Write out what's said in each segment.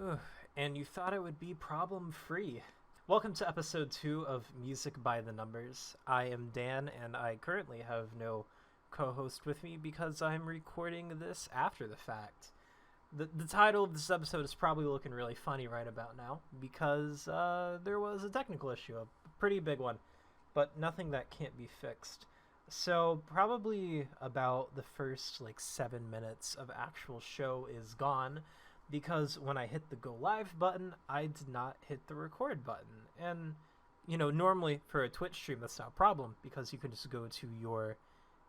Ugh, and you thought it would be problem-free. Welcome to episode 2 of Music by the Numbers. I am Dan, and I currently have no co-host with me because I'm recording this after the fact. The title of this episode is probably looking really funny right about now because there was a technical issue, a pretty big one, but nothing that can't be fixed. So probably about the first 7 minutes of actual show is gone because when I hit the go live button, I did not hit the record button. And normally for a Twitch stream that's not a problem because you can just go to your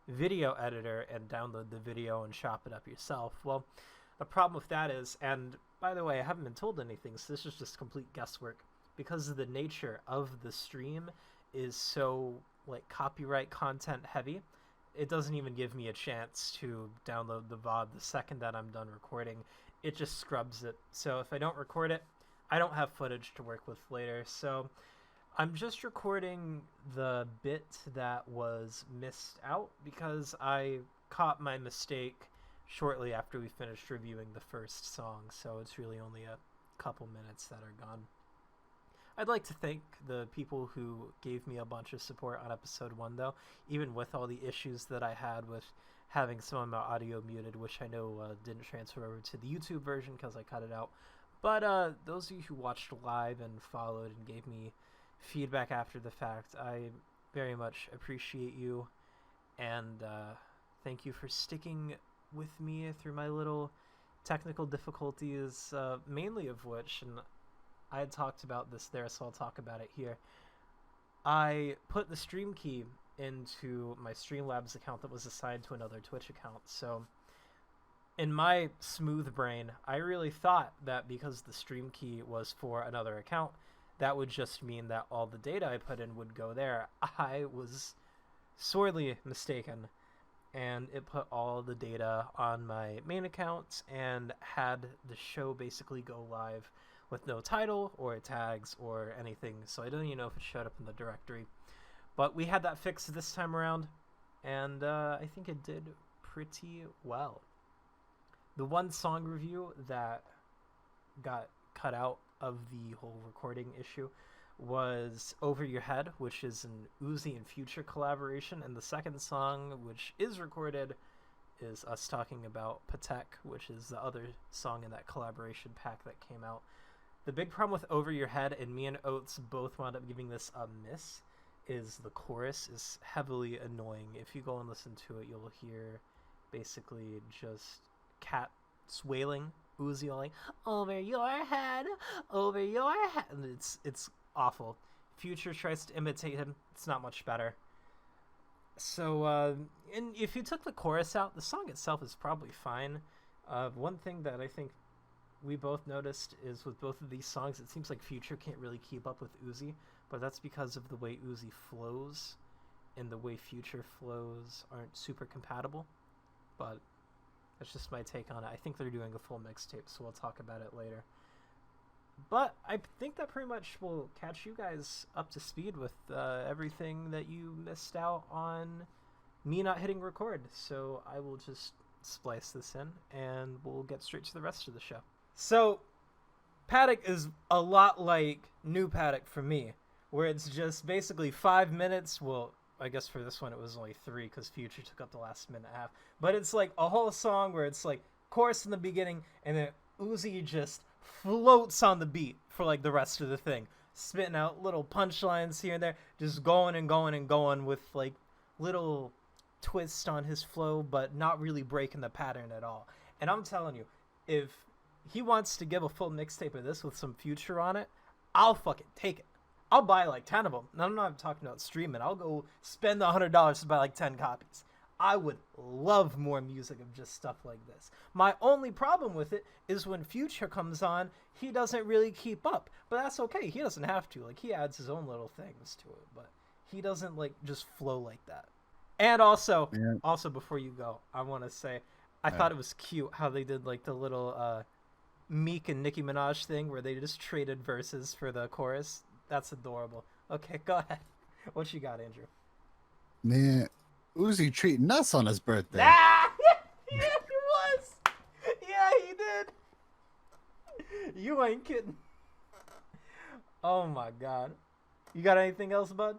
video editor and download the video and chop it up yourself. Well, the problem with that is, and by the way, I haven't been told anything, so this is just complete guesswork, because of the nature of the stream is so copyright content heavy, it doesn't even give me a chance to download the VOD the second that I'm done recording. It just scrubs it. So if I don't record it, I don't have footage to work with later. So I'm just recording the bit that was missed out because I caught my mistake shortly after we finished reviewing the first song. So it's really only a couple minutes that are gone. I'd like to thank the people who gave me a bunch of support on episode 1, though, even with all the issues that I had with having some of my audio muted, which I know didn't transfer over to the YouTube version because I cut it out. But those of you who watched live and followed and gave me feedback after the fact, I very much appreciate you, and thank you for sticking with me through my little technical difficulties, mainly of which, and I had talked about this there, so I'll talk about it here. I put the stream key into my Streamlabs account that was assigned to another Twitch account. So in my smooth brain, I really thought that because the stream key was for another account, that would just mean that all the data I put in would go there. I was sorely mistaken, and it put all the data on my main account and had the show basically go live with no title or tags or anything, so I don't even know if it showed up in the directory. But we had that fixed this time around, and I think it did pretty well. The one song review that got cut out of the whole recording issue was Over Your Head, which is an Uzi and Future collaboration, and the second song, which is recorded, is us talking about Patek, which is the other song in that collaboration pack that came out. The big problem with Over Your Head, and me and Oats both wound up giving this a miss, is the chorus is heavily annoying. If you go and listen to it, you'll hear basically just cats wailing, Uzi yelling, over your head, over your head. And it's awful. Future tries to imitate him. It's not much better. So, and if you took the chorus out, the song itself is probably fine. One thing that I think we both noticed is with both of these songs, it seems like Future can't really keep up with Uzi, but that's because of the way Uzi flows and the way Future flows aren't super compatible. But that's just my take on it. I think they're doing a full mixtape, so we'll talk about it later. But I think that pretty much will catch you guys up to speed with everything that you missed out on me not hitting record. So I will just splice this in, and we'll get straight to the rest of the show. So, Paddock is a lot like New Paddock for me, where it's just basically 5 minutes. Well, I guess for this one it was only 3 because Future took up the last minute and a half. But it's like a whole song where it's like chorus in the beginning, and then Uzi just floats on the beat for the rest of the thing, spitting out little punchlines here and there, just going and going and going with little twist on his flow, but not really breaking the pattern at all. And I'm telling you, if he wants to give a full mixtape of this with some Future on it, I'll fucking take it. I'll buy 10 of them. And I'm not talking about streaming. I'll go spend the $100 to buy 10 copies. I would love more music of just stuff like this. My only problem with it is when Future comes on, he doesn't really keep up. But that's okay. He doesn't have to. He adds his own little things to it. But he doesn't just flow like that. And also before you go, I want to say, I thought it was cute how they did the little Meek and Nicki Minaj thing where they just traded verses for the chorus. That's adorable. Okay, go ahead. What you got, Andrew? Man, Uzi treating us on his birthday. Ah! Yeah, he was. Yeah, he did. You ain't kidding. Oh my god. You got anything else, bud?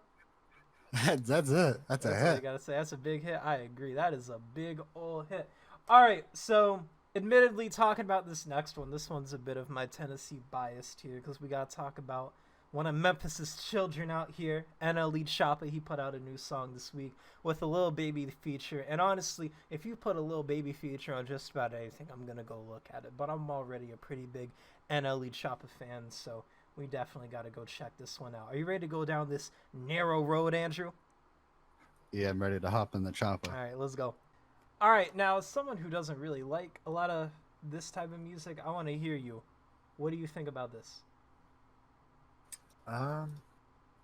That's it. That's a That's all you hit. gotta say. That's a big hit. I agree. That is a big old hit. All right. So, admittedly, talking about this next one, this one's a bit of my Tennessee bias here because we gotta talk about one of Memphis's children out here, NLE Choppa. He put out a new song this week with a Lil Baby feature. And honestly, if you put a Lil Baby feature on just about anything, I'm gonna go look at it. But I'm already a pretty big NLE Choppa fan, so we definitely gotta go check this one out. Are you ready to go down this narrow road, Andrew? Yeah, I'm ready to hop in the chopper. All right, let's go. All right, now as someone who doesn't really like a lot of this type of music, I want to hear you. What do you think about this? I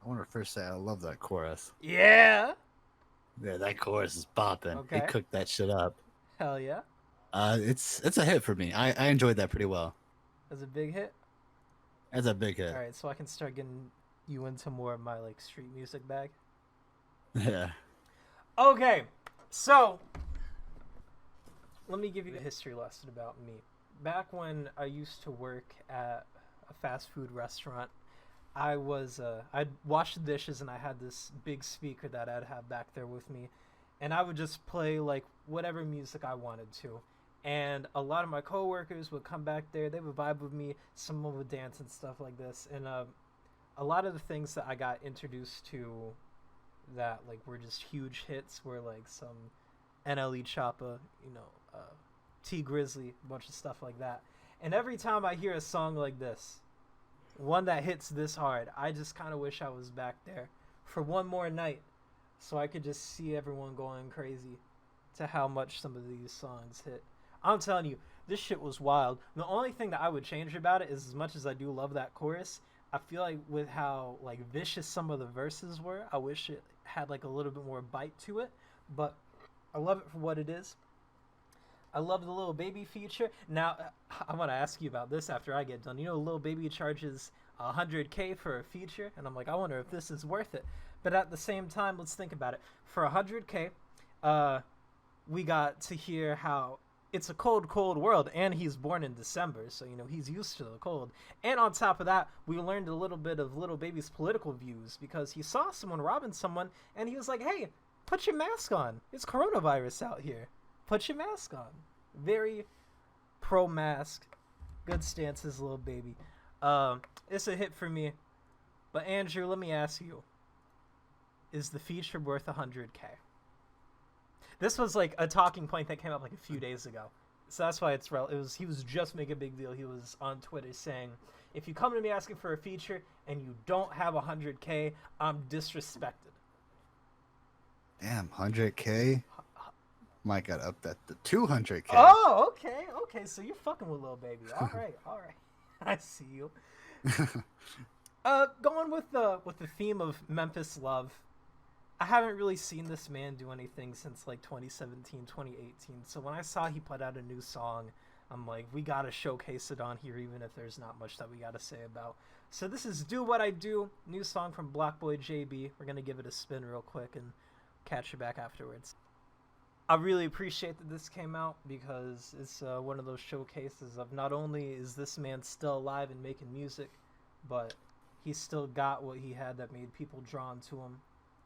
want to first say I love that chorus. Yeah. Yeah, that chorus is bopping. Okay. He cooked that shit up. Hell yeah. It's a hit for me. I enjoyed that pretty well. That's a big hit. That's a big hit. All right, so I can start getting you into more of my like street music bag. Yeah. Okay, so let me give you a history lesson about me. Back when I used to work at a fast food restaurant, I'd wash the dishes and I had this big speaker that I'd have back there with me, and I would just play like whatever music I wanted to. And a lot of my coworkers would come back there, they would vibe with me, someone would dance and stuff like this. And a lot of the things that I got introduced to that like were just huge hits were like some NLE Choppa, T Grizzly, a bunch of stuff like that. And every time I hear a song like this, one that hits this hard, I just kind of wish I was back there for one more night so I could just see everyone going crazy to how much some of these songs hit. I'm telling you, this shit was wild. The only thing that I would change about it is, as much as I do love that chorus, I feel like with how like vicious some of the verses were, I wish it had like a little bit more bite to it. But I love it for what it is. I love the Lil Baby feature. Now, I want to ask you about this after I get done. You know, Lil Baby charges $100K for a feature, and I'm like, I wonder if this is worth it. But at the same time, let's think about it. For $100K, we got to hear how it's a cold, cold world, and he's born in December, so, he's used to the cold. And on top of that, we learned a little bit of Lil Baby's political views, because he saw someone robbing someone, and he was like, hey, put your mask on. It's coronavirus out here. Put your mask on. Very pro-mask. Good stances, Lil Baby. It's a hit for me. But Andrew, let me ask you. Is the feature worth $100K? This was like a talking point that came up like a few days ago. So that's why he was just making a big deal. He was on Twitter saying, if you come to me asking for a feature and you don't have $100K, I'm disrespected. Damn, 100K? Might got up at the 200K. Oh, okay. So you're fucking with Lil Baby. All right. I see you. Going with the theme of Memphis love, I haven't really seen this man do anything since like 2017, 2018. So when I saw he put out a new song, I'm like, we gotta showcase it on here, even if there's not much that we gotta say about. So this is Do What I Do, new song from Black Boy JB. We're gonna give it a spin real quick and catch you back afterwards. I really appreciate that this came out because it's one of those showcases of not only is this man still alive and making music, but he's still got what he had that made people drawn to him,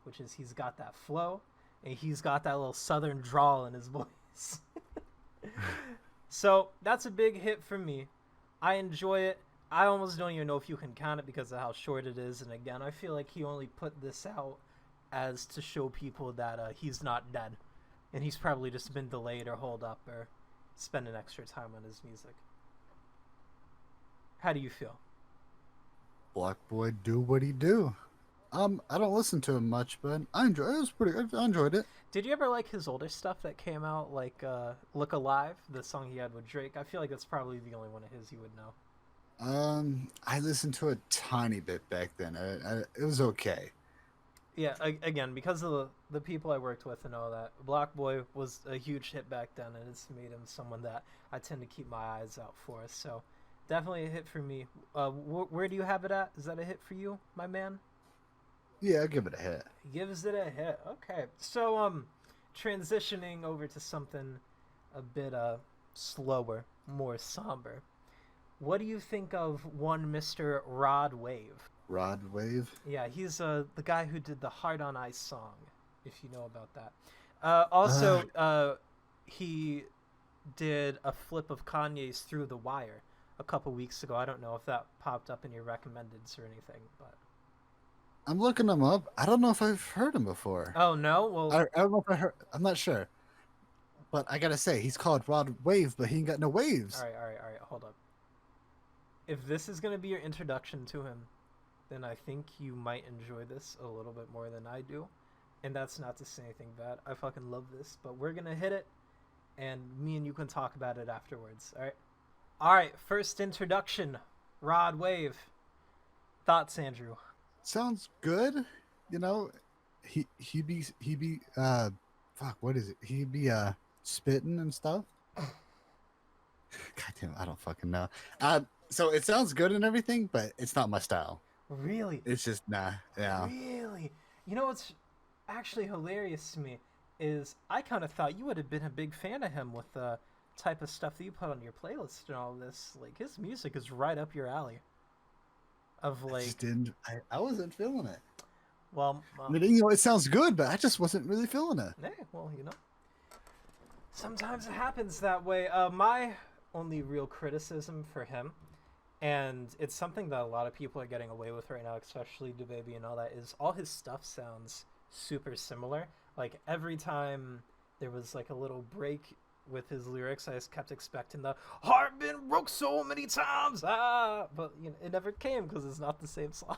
which is he's got that flow and he's got that little southern drawl in his voice. So that's a big hit for me. I enjoy it. I almost don't even know if you can count it because of how short it is. And again, I feel like he only put this out as to show people that he's not dead. And he's probably just been delayed or holed up or spending extra time on his music. How do you feel? Black Boy do what he do. I don't listen to him much, but I enjoyed it. It was pretty good. I enjoyed it. Did you ever like his older stuff that came out, like Look Alive, the song he had with Drake? I feel like that's probably the only one of his you would know. I listened to a tiny bit back then. It was okay. Yeah, again, because of the people I worked with and all that, Black Boy was a huge hit back then, and it's made him someone that I tend to keep my eyes out for. So, definitely a hit for me. Where do you have it at? Is that a hit for you, my man? Yeah, I'll give it a hit. He gives it a hit. Okay. So, transitioning over to something a bit slower, more somber. What do you think of one Mr. Rod Wave? Rod Wave. Yeah, he's the guy who did the Heart on Ice song, if you know about that. Uh, Also, he did a flip of Kanye's Through the Wire a couple weeks ago. I don't know if that popped up in your recommendeds or anything, but I'm looking him up. I don't know if I've heard him before. oh no, well, I don't know if I heard. I'm not sure. But I gotta say, he's called Rod Wave, but he ain't got no waves. all right, hold up. If this is gonna be your introduction to him, then I think you might enjoy this a little bit more than I do. And that's not to say anything bad. I fucking love this, but we're gonna hit it, and me and you can talk about it afterwards. All right. All right. First introduction, Rod Wave. Thoughts, Andrew? Sounds good. You know, he be fuck, what is it? He be spitting and stuff. God damn, I don't fucking know. So it sounds good and everything, but it's not my style. Really? It's just nah. Yeah. Really? You know what's actually hilarious to me is I kind of thought you would have been a big fan of him with the type of stuff that you put on your playlist and all this. Like his music is right up your alley. Of I like, just didn't. I wasn't feeling it. well, I mean, you know, it sounds good, but I just wasn't really feeling it. hey, well, you know, sometimes it happens that way. My only real criticism for him, and it's something that a lot of people are getting away with right now, especially DaBaby and all that, is all his stuff sounds super similar. Like every time there was like a little break with his lyrics, I just kept expecting the "heart been broke so many times," but you know, it never came because it's not the same song.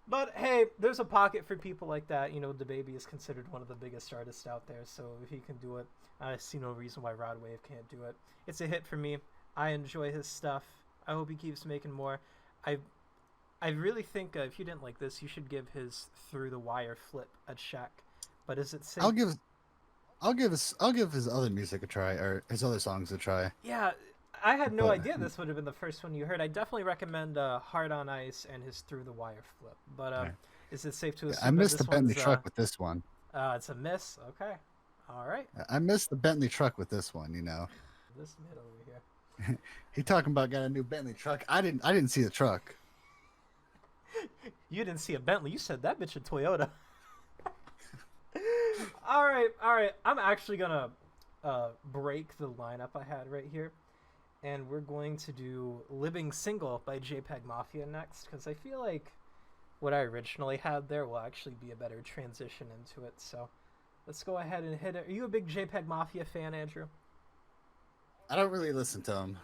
But hey, there's a pocket for people like that. You know, DaBaby is considered one of the biggest artists out there, so if he can do it, I see no reason why Rod Wave can't do it. It's a hit for me. I enjoy his stuff. I hope he keeps making more. I really think if you didn't like this, you should give his Through the Wire flip a check. But is it safe? I'll give his other music a try, or his other songs a try. Yeah, I had no But idea this would have been the first one you heard. I definitely recommend Hard on Ice and his Through the Wire flip. But yeah. is it safe to I assume that missed the this Bentley one's truck with this one. it's a miss? Okay, all right. I missed the Bentley truck with this one. You know, This mid over here. he talking about got a new Bentley truck. I didn't see the truck. You didn't see a Bentley. You said that bitch a Toyota. All right, all right. I'm actually gonna break the lineup I had right here, and we're going to do "Living Single" by JPEG Mafia next because I feel like what I originally had there will actually be a better transition into it. So let's go ahead and hit it. Are you a big JPEG Mafia fan, Andrew? I don't really listen to him.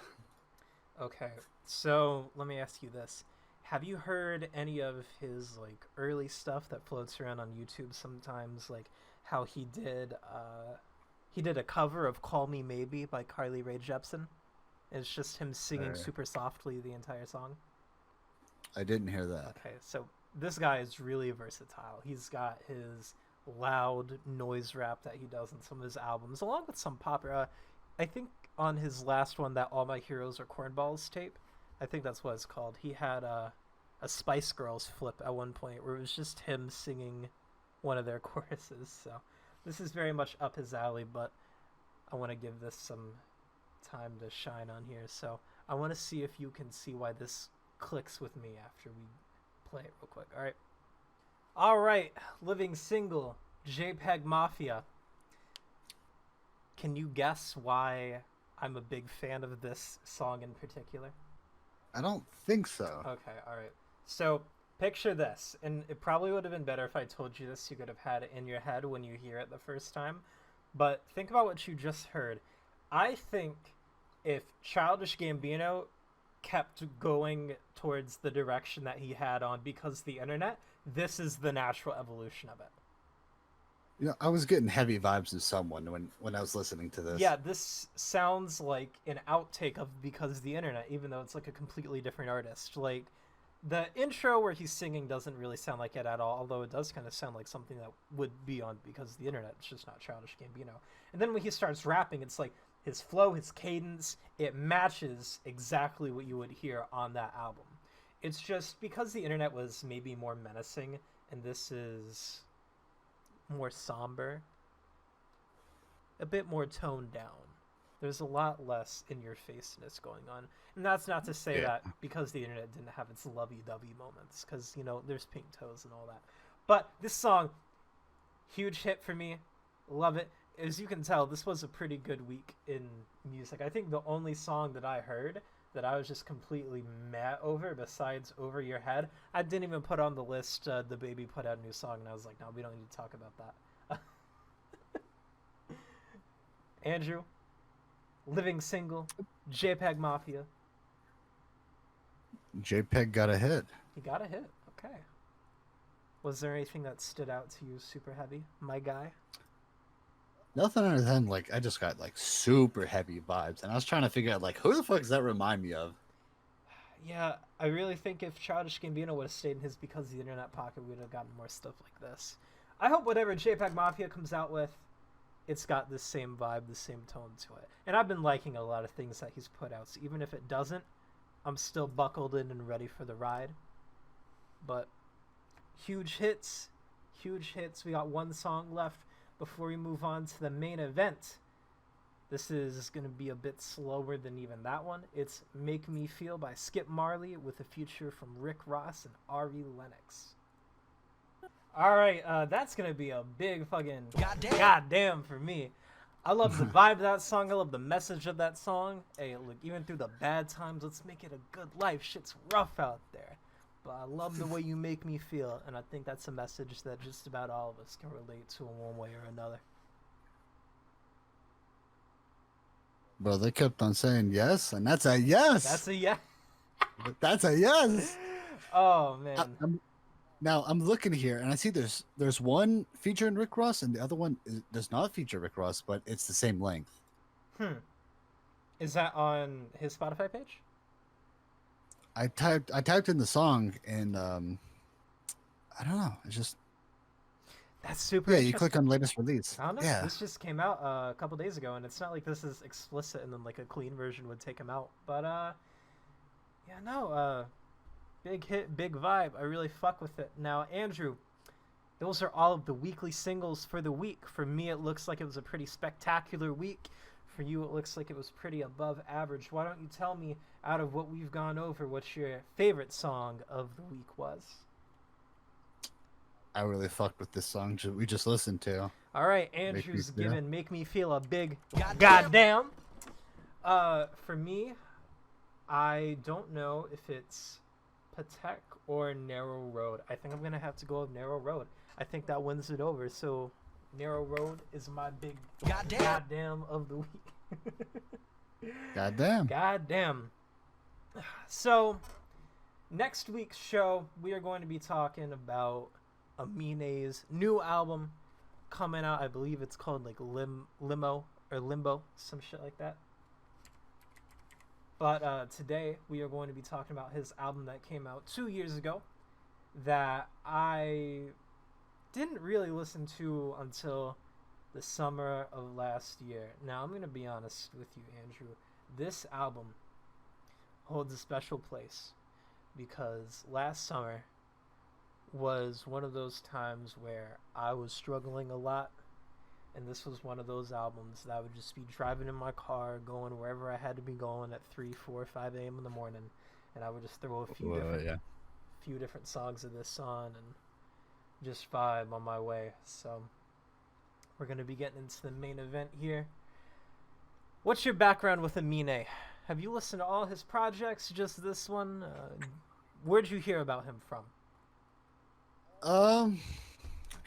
Okay, so let me ask you this. Have you heard any of his like early stuff that floats around on YouTube sometimes, like how he did a cover of Call Me Maybe by Carly Rae Jepsen? It's just him singing super softly the entire song. I didn't hear that. Okay, so this guy is really versatile. He's got his loud noise rap that he does in some of his albums, along with some pop. I think on his last one, that All My Heroes Are Cornballs tape, I think that's what it's called. He had a Spice Girls flip at one point where it was just him singing one of their choruses. So this is very much up his alley, but I want to give this some time to shine on here. So I want to see if you can see why this clicks with me after we play it real quick. All right. All right. Living Single, JPEG Mafia. Can you guess why I'm a big fan of this song in particular? I don't think so. Okay, all right. So picture this, and it probably would have been better if I told you this. You could have had it in your head when you hear it the first time. But think about what you just heard. I think if Childish Gambino kept going towards the direction that he had on because of the internet, this is the natural evolution of it. You know, I was getting heavy vibes of someone when I was listening to this. Yeah, this sounds like an outtake of Because of the Internet, even though it's like a completely different artist. Like, the intro where he's singing doesn't really sound like it at all, although it does kind of sound like something that would be on Because of the Internet. It's just not Childish Gambino. And then when he starts rapping, it's like his flow, his cadence, it matches exactly what you would hear on that album. It's just because the internet was maybe more menacing, and this is more somber, a bit more toned down. There's a lot less in your faceness going on. And that's not to say Yeah. that because the internet didn't have its lovey-dovey moments, because, you know, there's pink toes and all that. But this song, huge hit for me. Love it. As you can tell, this was a pretty good week in music. I think the only song that I heard that I was just completely mad over, besides Over Your Head, I didn't even put on the list. The Baby put out a new song, and I was like, no, we don't need to talk about that. Andrew, Living Single, JPEG Mafia. JPEG got a hit. He got a hit. Okay. Was there anything that stood out to you super heavy, my guy? Nothing other than like I just got like super heavy vibes, and I was trying to figure out like who the fuck does that remind me of? Yeah, I really think if Childish Gambino would have stayed in his Because the Internet pocket, we would have gotten more stuff like this. I hope whatever JPEG Mafia comes out with, it's got the same vibe, the same tone to it. And I've been liking a lot of things that he's put out, so even if it doesn't, I'm still buckled in and ready for the ride. But huge hits, huge hits. We got one song left before we move on to the main event. This is going to be a bit slower than even that one. It's Make Me Feel by Skip Marley with a feature from Rick Ross and Ari Lennox. Alright, that's going to be a big fucking goddamn for me. I love the vibe of that song. I love the message of that song. Hey, look, even through the bad times, let's make it a good life. Shit's rough out there. But I love the way you make me feel, and I think that's a message that just about all of us can relate to in one way or another. Bro, they kept on saying yes, and that's a yes. That's a yes. That's a yes. Oh, man. I'm looking here, and I see there's one featuring Rick Ross, and the other one does not feature Rick Ross, but it's the same length. Is that on his Spotify page? I typed in the song, and I don't know. It's just that's super. Yeah, you click on latest release. I don't know. Yeah, This just came out a couple days ago, and it's not like this is explicit, and then like a clean version would take him out. But yeah, no, big hit, big vibe. I really fuck with it. Now, Andrew, those are all of the weekly singles for the week. For me, it looks like it was a pretty spectacular week. For you, it looks like it was pretty above average. Why don't you tell me, out of what we've gone over, what your favorite song of the week was? I really fucked with this song we just listened to. All right, Andrew's given Make Me Feel a big Goddamn. For me, I don't know if it's Patek or Narrow Road. I think I'm going to have to go with Narrow Road. I think that wins it over. So Narrow Road is my big goddamn of the week. Goddamn. So next week's show, we are going to be talking about Amine's new album coming out. I believe it's called like Limbo, some shit like that. But today we are going to be talking about his album that came out 2 years ago that I didn't really listen to until the summer of last year. Now, I'm going to be honest with you, Andrew. This album holds a special place because last summer was one of those times where I was struggling a lot, and this was one of those albums that I would just be driving in my car, going wherever I had to be going at 3, 4, 5 a.m. in the morning, and I would just throw a few different songs of this on and just vibe on my way. So we're going to be getting into the main event here. What's your background with Amine? Have you listened to all his projects, just this one? Where'd you hear about him from? I'm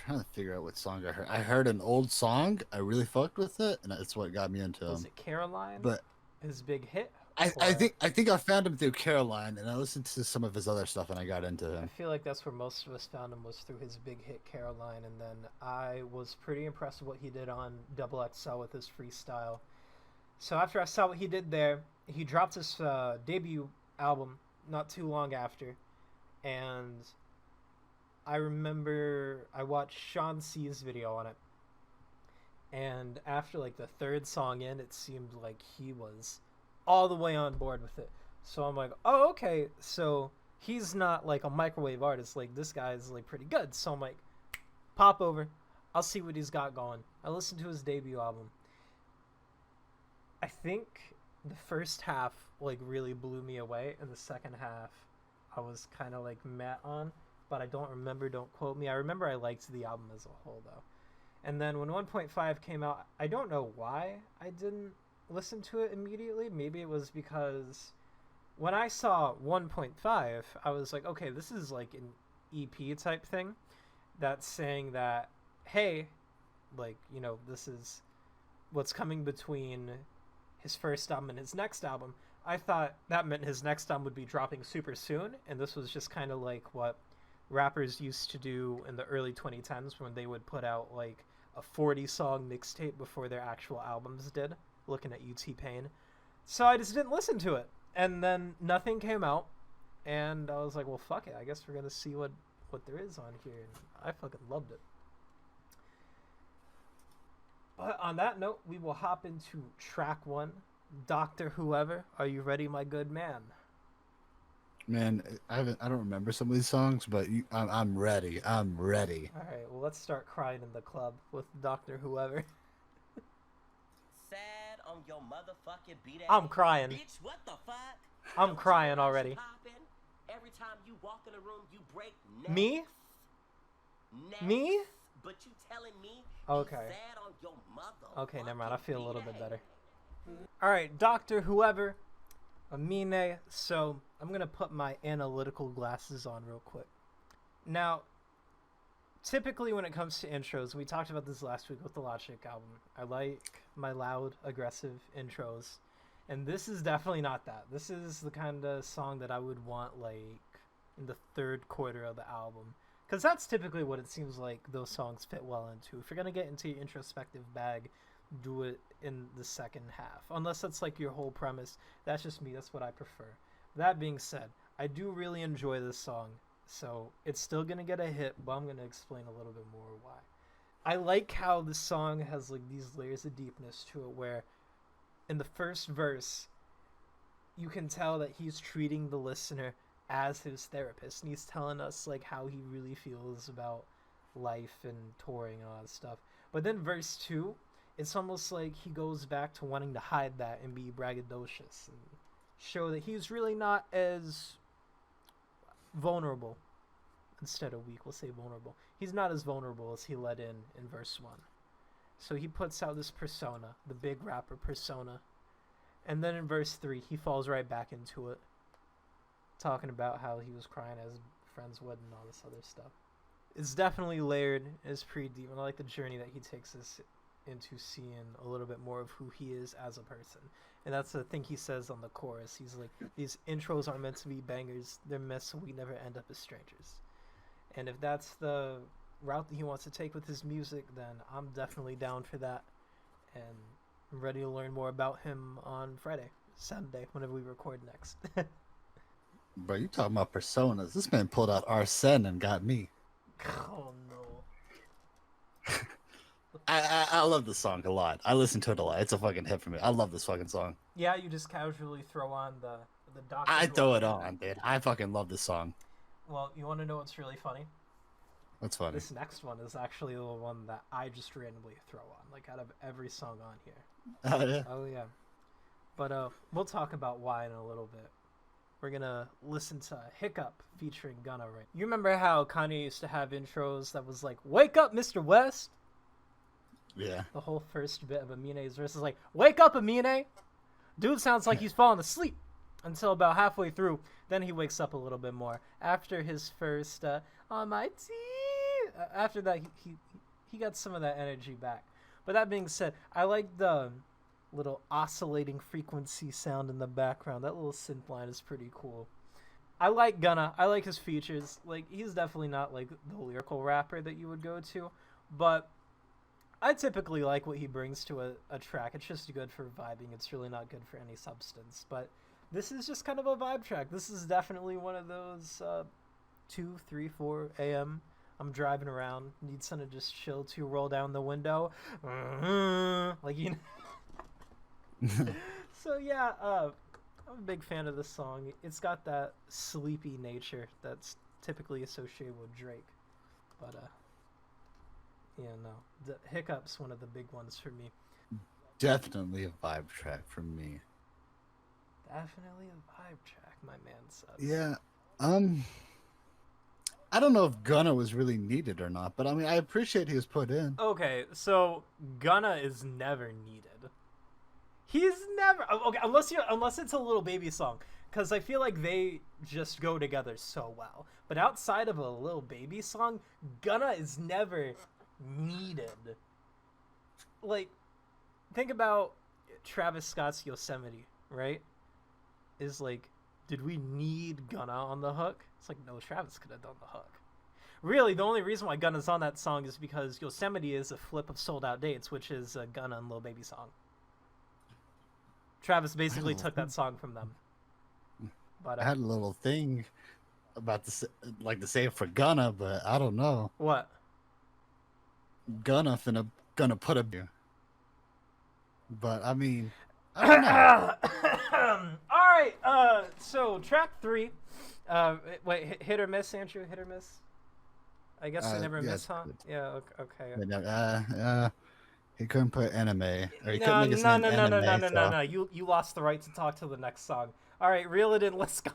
trying to figure out what song I heard. I heard an old song. I really fucked with it, and that's what got me into him. Was it Caroline? But his big hit? I think I found him through Caroline, and I listened to some of his other stuff, and I got into him. I feel like that's where most of us found him, was through his big hit Caroline, and then I was pretty impressed with what he did on Double XL with his freestyle. So after I saw what he did there, he dropped his debut album not too long after, and I remember I watched Sean C's video on it, and after like the third song in, it seemed like he was all the way on board with it. So I'm like, oh, okay, so he's not like a microwave artist. Like, this guy's like pretty good. So I'm like, pop over, I'll see what he's got going. I listened to his debut album. I think the first half like really blew me away, and the second half I was kind of like met on, but I don't remember. Don't quote me. I remember I liked the album as a whole though. And then when 1.5 came out, I don't know why I didn't listen to it immediately. Maybe it was because when I saw 1.5, I was like, okay, this is like an EP type thing that's saying that, hey, like, you know, this is what's coming between his first album and his next album. I thought that meant his next album would be dropping super soon, and this was just kind of like what rappers used to do in the early 2010s when they would put out like a 40-song mixtape before their actual albums did, looking at UT Pain. So I just didn't listen to it. And then nothing came out, and I was like, well, fuck it. I guess we're going to see what there is on here. And I fucking loved it. But on that note, we will hop into track 1. Dr. Whoever, are you ready, my good man? Man, I don't remember some of these songs, but I'm ready. I'm ready. All right, well, let's start crying in the club with Dr. Whoever. Sad on your motherfucking beat. I'm crying. Bitch, what the fuck? I'm crying already. Every time you walk in a room, you break necks. Me? Necks. Me? But you telling me Okay. sad on your mother. Okay, never mind. I feel a little bit better. All right, Dr. Whoever, Amine. So I'm going to put my analytical glasses on real quick. Now, typically when it comes to intros, we talked about this last week with the Logic album. I like my loud, aggressive intros. And this is definitely not that. This is the kind of song that I would want like in the third quarter of the album. Because that's typically what it seems like those songs fit well into. If you're going to get into your introspective bag, do it in the second half. Unless that's like your whole premise. That's just me. That's what I prefer. That being said, I do really enjoy this song. So it's still going to get a hit, but I'm going to explain a little bit more why. I like how the song has like these layers of deepness to it where in the first verse, you can tell that he's treating the listener as his therapist, and he's telling us like how he really feels about life and touring and all that stuff. But then verse 2, it's almost like he goes back to wanting to hide that and be braggadocious and show that he's really not as vulnerable. Instead of weak, we'll say vulnerable. He's not as vulnerable as he let in verse 1. So he puts out this persona, the big rapper persona. And then in verse 3, he falls right back into it, talking about how he was crying at his friend's wedding and all this other stuff. It's definitely layered. It's pretty deep. And I like the journey that he takes us into seeing a little bit more of who he is as a person. And that's the thing he says on the chorus. He's like, these intros aren't meant to be bangers. They're meant so we never end up as strangers. And if that's the route that he wants to take with his music, then I'm definitely down for that. And I'm ready to learn more about him on Friday, Sunday, whenever we record next. Bro, you talking about personas. This man pulled out Arsene and got me. Oh, no. I love this song a lot. I listen to it a lot. It's a fucking hit for me. I love this fucking song. Yeah, you just casually throw on the Doctor. I throw it on, dude. I fucking love this song. Well, you want to know what's really funny? That's funny. This next one is actually the one that I just randomly throw on, like out of every song on here. Oh, yeah? Oh, yeah. But we'll talk about why in a little bit. We're gonna listen to Hiccup featuring Gunna, right? You remember how Kanye used to have intros that was like, "Wake up, Mr. West"? Yeah. The whole first bit of Amine's verse is like, "Wake up, Amine." Dude sounds like he's falling asleep until about halfway through. Then he wakes up a little bit more. After his first, on my team. After that, he got some of that energy back. But that being said, I like the little oscillating frequency sound in the background. That little synth line is pretty cool. I like Gunna. I like his features. Like, he's definitely not like the lyrical rapper that you would go to, but I typically like what he brings to a track. It's just good for vibing. It's really not good for any substance. But this is just kind of a vibe track. This is definitely one of those 2, 3, 4 a.m. I'm driving around, need something to just chill to, roll down the window. Like, you know. So yeah, I'm a big fan of this song. It's got that sleepy nature that's typically associated with Drake. But yeah, no. The Hiccup's one of the big ones for me. definitely a vibe track for me. Definitely a vibe track, my man says. Yeah. Um. I don't know if Gunna was really needed or not, but I mean, I appreciate he was put in. Okay, so Gunna is never needed. He's never okay unless it's a little baby song, because I feel like they just go together so well. But outside of a little baby song, Gunna is never needed. Like, think about Travis Scott's Yosemite, right? Is like, did we need Gunna on the hook? It's like, no, Travis could have done the hook. Really, the only reason why Gunna's on that song is because Yosemite is a flip of Sold Out Dates, which is a Gunna and Lil Baby song. Travis basically took that song from them. But I had a little thing about to say it for Gunna, but I don't know. what? Gonna put a. But I mean, I don't know. All right. So track 3. Wait, hit or miss, Andrew? Hit or miss? I guess I never miss, huh? Yeah. Okay. He couldn't put anime, or he couldn't No, make his no, name no, no, no, anime. no, no, no. You lost the right to talk to the next song. All right, Reel It In. Let's go.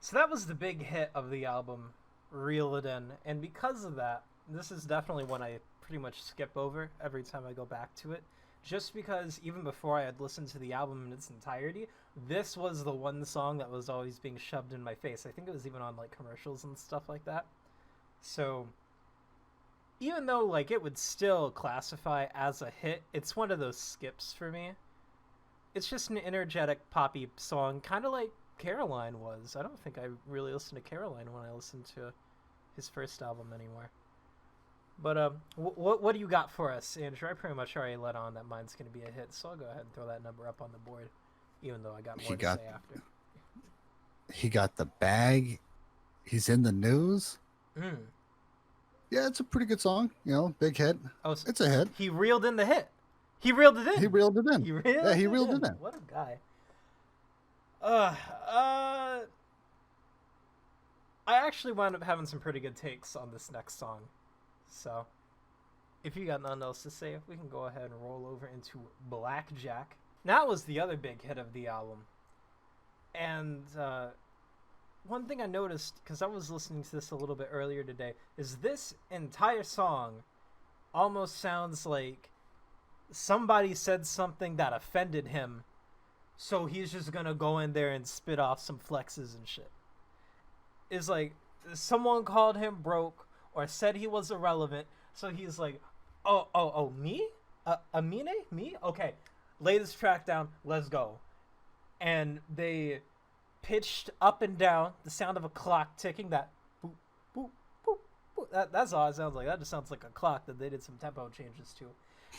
So that was the big hit of the album, Reel It In, and because of that, this is definitely one I pretty much skip over every time I go back to it. Just because even before I had listened to the album in its entirety, this was the one song that was always being shoved in my face. I think it was even on like commercials and stuff like that. So even though like it would still classify as a hit, it's one of those skips for me. It's just an energetic poppy song, kind of like Caroline was. I don't think I really listened to Caroline when I listened to his first album anymore. But what do you got for us, Andrew? I pretty much already let on that mine's going to be a hit, so I'll go ahead and throw that number up on the board, even though I got more to say after. He got the bag. He's in the news. Yeah, it's a pretty good song. You know, big hit. Oh, so it's a hit. He reeled in the hit. He reeled it in. He reeled it in. He reeled it in. What a guy. I actually wound up having some pretty good takes on this next song. So, if you got nothing else to say, we can go ahead and roll over into Blackjack. That was the other big hit of the album. And one thing I noticed, because I was listening to this a little bit earlier today, is this entire song almost sounds like somebody said something that offended him, so he's just gonna go in there and spit off some flexes and shit. It's like someone called him broke or said he was irrelevant, so he's like, oh, me? Amine? Me? Okay, lay this track down, let's go. And they pitched up and down the sound of a clock ticking, that boop, boop, boop, boop. That's all it sounds like. That just sounds like a clock that they did some tempo changes to.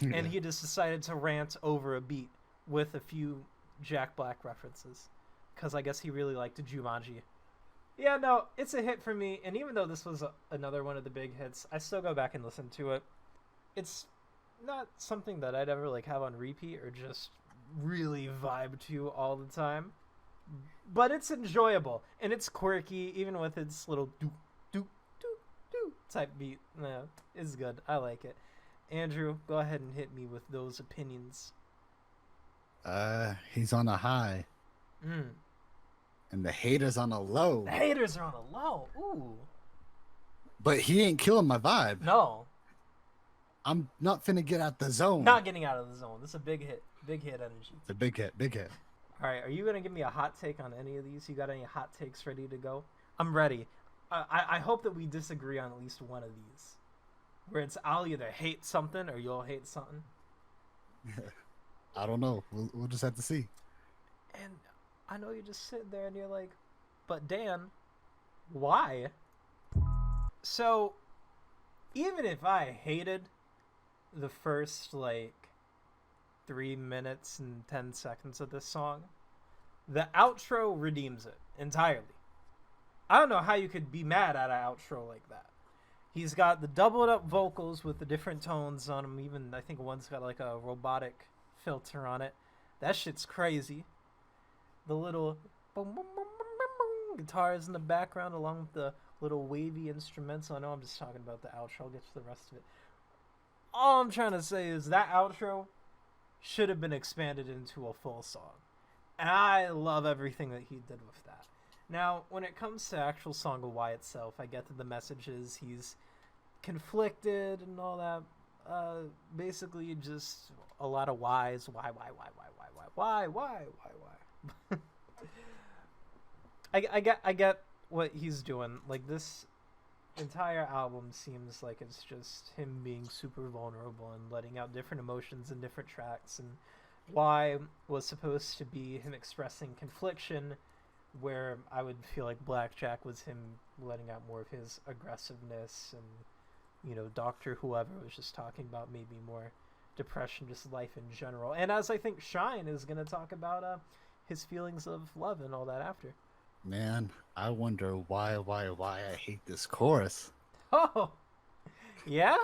And he just decided to rant over a beat with a few Jack Black references, because I guess he really liked Jumanji. Yeah, no, it's a hit for me, and even though this was another one of the big hits, I still go back and listen to it. It's not something that I'd ever like have on repeat or just really vibe to all the time, but it's enjoyable, and it's quirky, even with its little doo doo doo doo type beat. No, it's good. I like it. Andrew, go ahead and hit me with those opinions. He's on a high. And the haters on a low. The haters are on a low. Ooh. But he ain't killing my vibe. No. I'm not finna get out the zone. Not getting out of the zone. This is a big hit. Big hit energy. It's a big hit. Big hit. All right. Are you going to give me a hot take on any of these? You got any hot takes ready to go? I'm ready. I hope that we disagree on at least one of these, where it's I'll either hate something or you'll hate something. I don't know. We'll just have to see. And I know you're just sitting there and you're like, but Dan, why? So, even if I hated the first, 3 minutes and 10 seconds of this song, the outro redeems it entirely. I don't know how you could be mad at an outro like that. He's got the doubled up vocals with the different tones on them. Even, I think one's got a robotic filter on it. That shit's crazy. The little boom, boom, boom, boom, boom, guitars in the background along with the little wavy instruments. I know I'm just talking about the outro. I'll get to the rest of it. All I'm trying to say is that outro should have been expanded into a full song. And I love everything that he did with that. Now, when it comes to actual Song of Why itself, I get that the message is he's conflicted and all that. Basically, just a lot of whys. Why? I get what he's doing. Like, this entire album seems like it's just him being super vulnerable and letting out different emotions in different tracks. And Why was supposed to be him expressing confliction, where I would feel like Blackjack was him letting out more of his aggressiveness, and, you know, Dr. Whoever was just talking about maybe more depression, just life in general. And as I think Shine is going to talk about his feelings of love and all that after. Man, I wonder why I hate this chorus. Oh, yeah?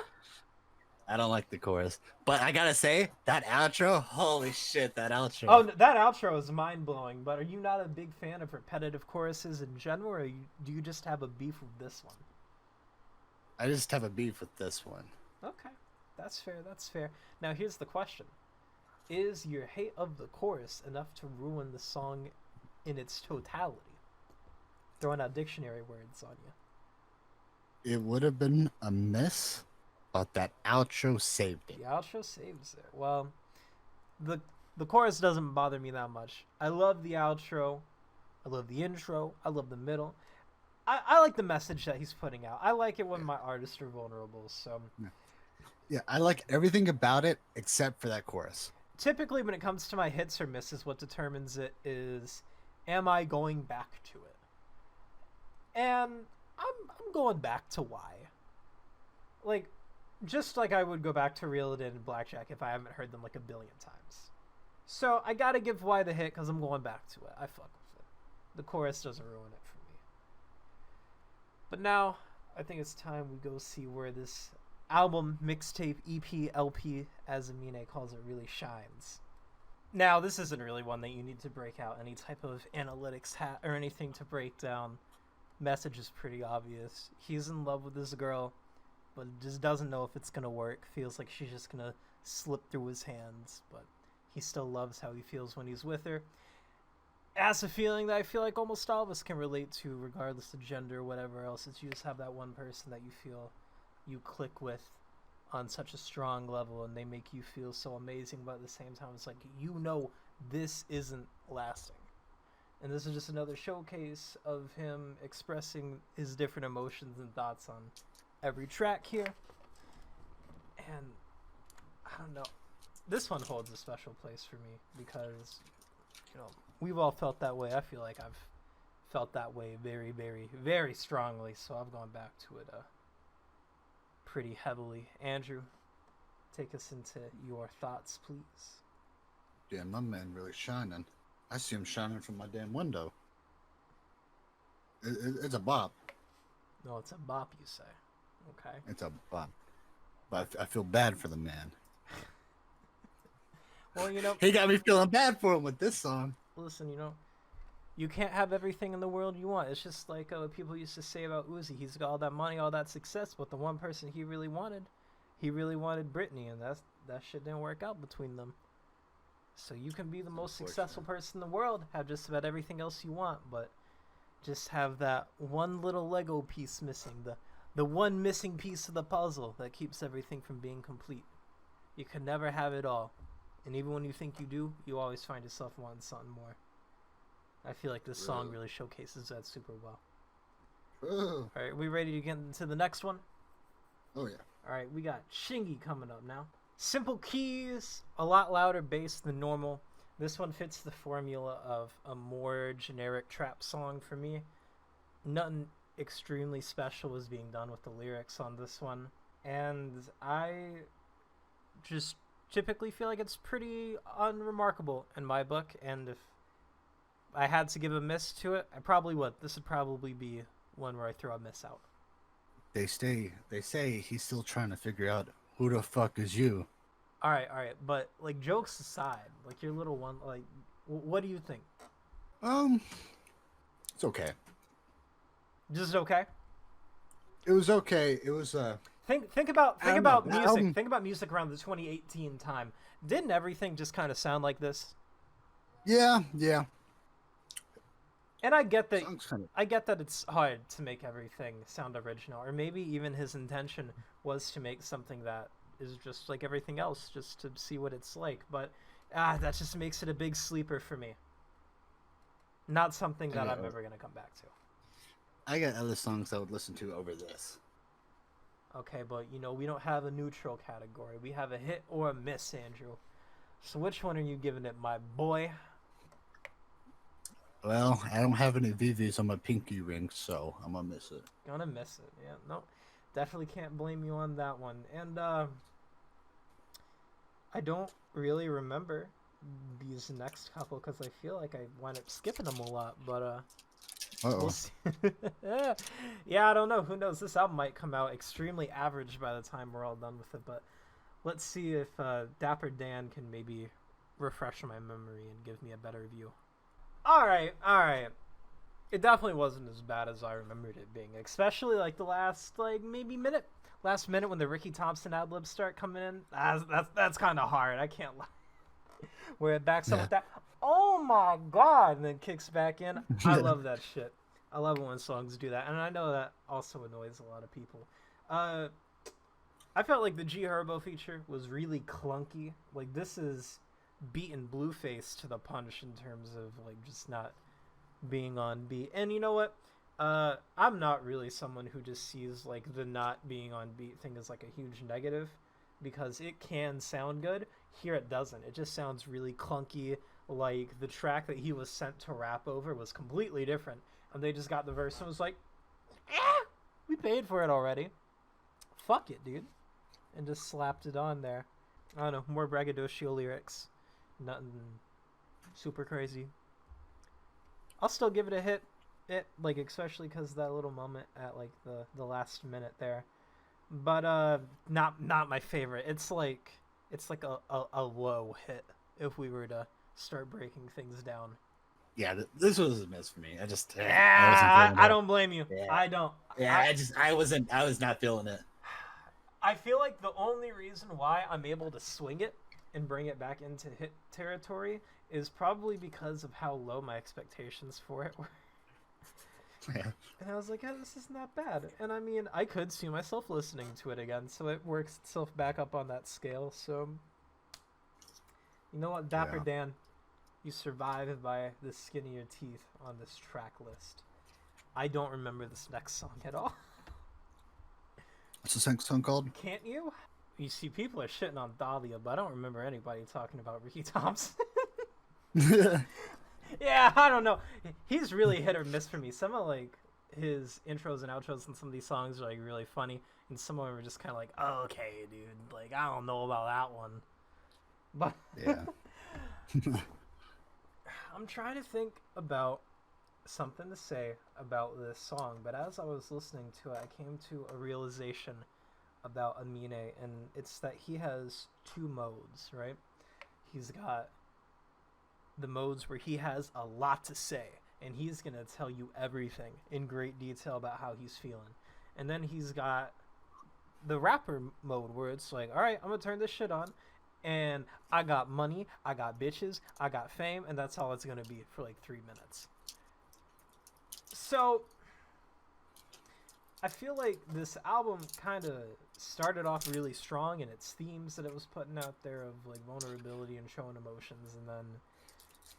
I don't like the chorus. But I gotta say, that outro, holy shit, that outro. Oh, that outro is mind-blowing, but are you not a big fan of repetitive choruses in general, or do you just have a beef with this one? I just have a beef with this one. Okay, that's fair. Now here's the question. Is your hate of the chorus enough to ruin the song in its totality? Throwing out dictionary words on you. It would have been a miss, but that outro saved it. The outro saves it. Well, the chorus doesn't bother me that much. I love the outro. I love the intro. I love the middle. I like the message that he's putting out. I like it when my artists are vulnerable. So Yeah, I like everything about it except for that chorus. Typically, when it comes to my hits or misses, what determines it is, am I going back to it? And I'm going back to Why. Like, just like I would go back to Reel It In and Blackjack if I haven't heard them like a billion times. So I gotta give Why the hit because I'm going back to it. I fuck with it. The chorus doesn't ruin it for me. But now, I think it's time we go see where this album, mixtape, EP, LP, as Amine calls it, really shines. Now, this isn't really one that you need to break out any type of analytics hat or anything to break down. Message is pretty obvious. He's in love with this girl, but just doesn't know if it's gonna work. Feels like she's just gonna slip through his hands, but he still loves how he feels when he's with her. That's a feeling that I feel like almost all of us can relate to, regardless of gender or whatever else. It's you just have that one person that you feel you click with on such a strong level, and they make you feel so amazing, but at the same time, it's like, you know, this isn't lasting. And this is just another showcase of him expressing his different emotions and thoughts on every track here. And I don't know, this one holds a special place for me because, you know, we've all felt that way. I feel like I've felt that way very, very, very strongly, so I've gone back to it pretty heavily. Andrew, take us into your thoughts, please. Yeah, my man really shining. I see him shining from my damn window. It's a bop. No, it's a bop, you say. Okay. It's a bop. But I feel bad for the man. Well, you know, He got me feeling bad for him with this song. listen, you know, you can't have everything in the world you want. It's just like people used to say about Uzi. He's got all that money, all that success, but the one person he really wanted Britney, and that shit didn't work out between them. So you can be the most successful person in the world, have just about everything else you want, but just have that one little Lego piece missing, the one missing piece of the puzzle that keeps everything from being complete. You can never have it all. And even when you think you do, you always find yourself wanting something more. I feel like this song really showcases that super well. Oh, Alright, we ready to get into the next one? oh yeah. Alright, we got Shingy coming up now. Simple keys, a lot louder bass than normal. This one fits the formula of a more generic trap song for me. Nothing extremely special is being done with the lyrics on this one. And I just typically feel like it's pretty unremarkable in my book. And if I had to give a miss to it, I probably would. This would probably be one where I throw a miss out. They say he's still trying to figure out who the fuck is you. All right, but like jokes aside, like your little one, like what do you think? It's okay. Just okay? It was okay. It was Think about I don't know. music. Think about music around the 2018 time. Didn't everything just kind of sound like this? Yeah. And I get that. Song's kind of. I get that it's hard to make everything sound original, or maybe even his intention was to make something that is just like everything else, just to see what it's like. But that just makes it a big sleeper for me. Not something that I'm ever gonna come back to. I got other songs I would listen to over this. Okay, but we don't have a neutral category. We have a hit or a miss, Andrew. So which one are you giving it, my boy? Well, I don't have any VVs on my pinky ring, so I'm gonna miss it. Gonna miss it. Yeah, no, definitely can't blame you on that one. And I don't really remember these next couple because I feel like I wind up skipping them a lot. But we'll see. Yeah, I don't know. Who knows? This album might come out extremely average by the time we're all done with it. But let's see if Dapper Dan can maybe refresh my memory and give me a better view. All right. It definitely wasn't as bad as I remembered it being, especially like the last last minute when the Ricky Thompson ad libs start coming in. That's kind of hard. I can't lie. Where it backs up with that, oh my god, and then kicks back in. I love that shit. I love it when songs do that, and I know that also annoys a lot of people. I felt like the G Herbo feature was really clunky. Like, this is beating Blueface to the punch in terms of like just not being on beat. And you know what? I'm not really someone who just sees like the not being on beat thing as like a huge negative, because it can sound good. Here it doesn't. It just sounds really clunky. Like, the track that he was sent to rap over was completely different, and they just got the verse and was like, we paid for it already. Fuck it, dude. And just slapped it on there. I don't know, more braggadocio lyrics. Nothing super crazy. I'll still give it a hit. Like, especially because that little moment at like the last minute there. But not my favorite. It's like a low hit if we were to start breaking things down. Yeah, this was a miss for me. I don't blame you. Yeah. I don't. Yeah, I was not feeling it. I feel like the only reason why I'm able to swing it and bring it back into hit territory is probably because of how low my expectations for it were. Yeah. And I was like, this is not bad. And I mean, I could see myself listening to it again, so it works itself back up on that scale. So, you know what, Dapper Dan, you survived by the skin of your teeth on this track list. I don't remember this next song at all. What's the next song called? Can't you? You see, people are shitting on Dahlia, but I don't remember anybody talking about Ricky Thompson. Yeah, I don't know. He's really hit or miss for me. Some of like his intros and outros in some of these songs are like really funny, and some of them are just kind of like, oh, okay, dude. Like, I don't know about that one. But Yeah. I'm trying to think about something to say about this song, but as I was listening to it, I came to a realization about Amine, and it's that he has two modes, right? He's got the modes where he has a lot to say, and he's going to tell you everything in great detail about how he's feeling. And then he's got the rapper mode where it's like, all right, I'm going to turn this shit on, and I got money, I got bitches, I got fame, and that's all it's going to be for like 3 minutes. So I feel like this album kind of started off really strong in its themes that it was putting out there of like vulnerability and showing emotions, and then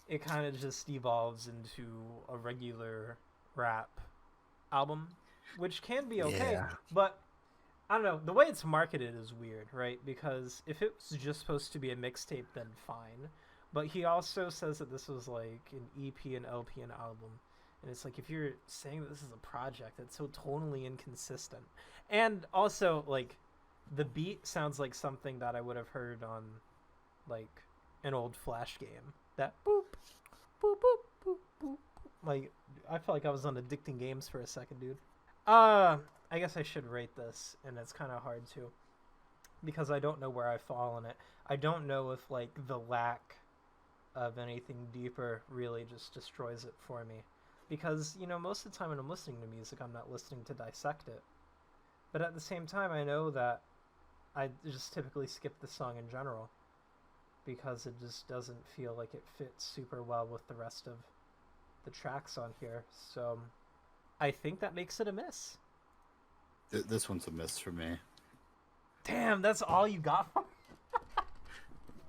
it kind of just evolves into a regular rap album, which can be okay, but I don't know, the way it's marketed is weird, right? Because if it was just supposed to be a mixtape, then fine, but he also says that this was like an EP, an LP, an album. And it's like, if you're saying that this is a project, that's so tonally inconsistent. And also, like, the beat sounds like something that I would have heard on, like, an old Flash game. That boop, boop, boop, boop, boop. Like, I felt like I was on Addicting Games for a second, dude. I guess I should rate this, and it's kind of hard to, because I don't know where I fall on it. I don't know if, like, the lack of anything deeper really just destroys it for me. Because, you know, most of the time when I'm listening to music, I'm not listening to dissect it. But at the same time, I know that I just typically skip the song in general. because it just doesn't feel like it fits super well with the rest of the tracks on here. So I think that makes it a miss. This one's a miss for me. Damn, that's all you got for me?